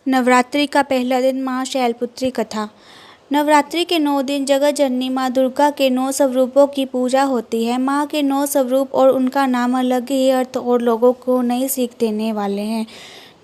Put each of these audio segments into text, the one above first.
नवरात्रि का पहला दिन माँ शैलपुत्री कथा। नवरात्रि के 9 दिन जगत जननी माँ दुर्गा के 9 स्वरूपों की पूजा होती है। माँ के 9 स्वरूप और उनका नाम अलग ही अर्थ और लोगों को नई सीख देने वाले हैं।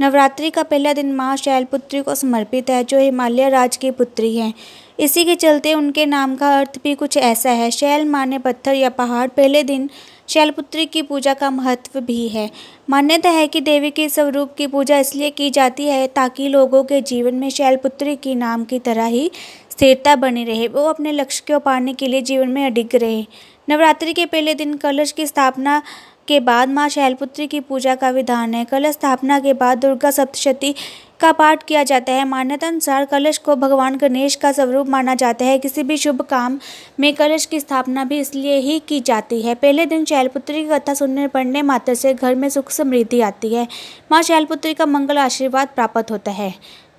नवरात्रि का पहला दिन माँ शैलपुत्री को समर्पित है, जो हिमालय राज की पुत्री हैं। इसी के चलते उनके नाम का अर्थ भी कुछ ऐसा है। शैल माने पत्थर या पहाड़। पहले दिन शैलपुत्री की पूजा का महत्व भी है। मान्यता है कि देवी के स्वरूप की पूजा इसलिए की जाती है ताकि लोगों के जीवन में शैलपुत्री की नाम की तरह ही स्थिरता बनी रहे, वो अपने लक्ष्य को पाने के लिए जीवन में अडिग रहे। नवरात्रि के पहले दिन कलश की स्थापना के बाद माँ शैलपुत्री की पूजा का विधान है। कलश स्थापना के बाद दुर्गा सप्तशती का पाठ किया जाता है। मान्यता अनुसार कलश को भगवान गणेश का स्वरूप माना जाता है। किसी भी शुभ काम में कलश की स्थापना भी इसलिए ही की जाती है। पहले दिन शैलपुत्री की कथा सुनने पढ़ने मात्र से घर में सुख समृद्धि आती है। माँ शैलपुत्री का मंगल आशीर्वाद प्राप्त होता है।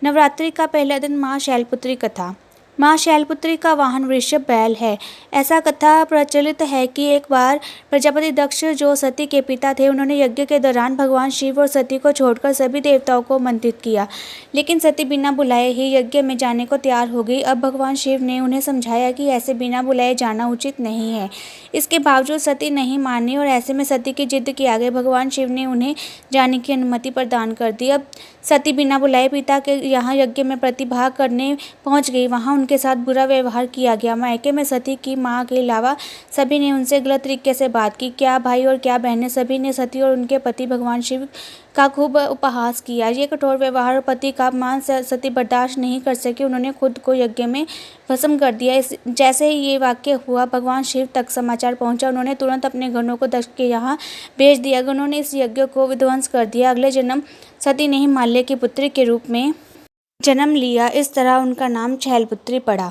नवरात्रि का पहला दिन माँ शैलपुत्री कथा। माँ शैलपुत्री का वाहन वृषभ बैल है। ऐसा कथा प्रचलित है कि एक बार प्रजापति दक्ष, जो सती के पिता थे, उन्होंने यज्ञ के दौरान भगवान शिव और सती को छोड़कर सभी देवताओं को आमंत्रित किया, लेकिन सती बिना बुलाए ही यज्ञ में जाने को तैयार हो गई। अब भगवान शिव ने उन्हें समझाया कि ऐसे बिना बुलाए जाना उचित नहीं है। इसके बावजूद सती नहीं मानी और ऐसे में सती की जिद के आगे भगवान शिव ने उन्हें जाने की अनुमति प्रदान कर दी। अब सती बिना बुलाए पिता के यहाँ यज्ञ में प्रतिभाग करने पहुँच गई। वहाँ उनके साथ बुरा व्यवहार किया गया। मायके में सती की माँ के अलावा सभी ने उनसे गलत तरीके से बात की। क्या भाई और क्या बहनें, सभी ने सती और उनके पति भगवान शिव का खूब उपहास किया। ये कठोर व्यवहार और पति का अपमान सती बर्दाश्त नहीं कर सकी। उन्होंने खुद को यज्ञ में भस्म कर दिया। जैसे ही ये वाक्य हुआ, भगवान शिव तक समाचार पहुंचा। उन्होंने तुरंत अपने गणों को दक्ष के यहाँ भेज दिया। गणों ने इस यज्ञ को विध्वंस कर दिया। अगले जन्म सती ने हिमालय की पुत्री के रूप में जन्म लिया। इस तरह उनका नाम शैलपुत्री पड़ा।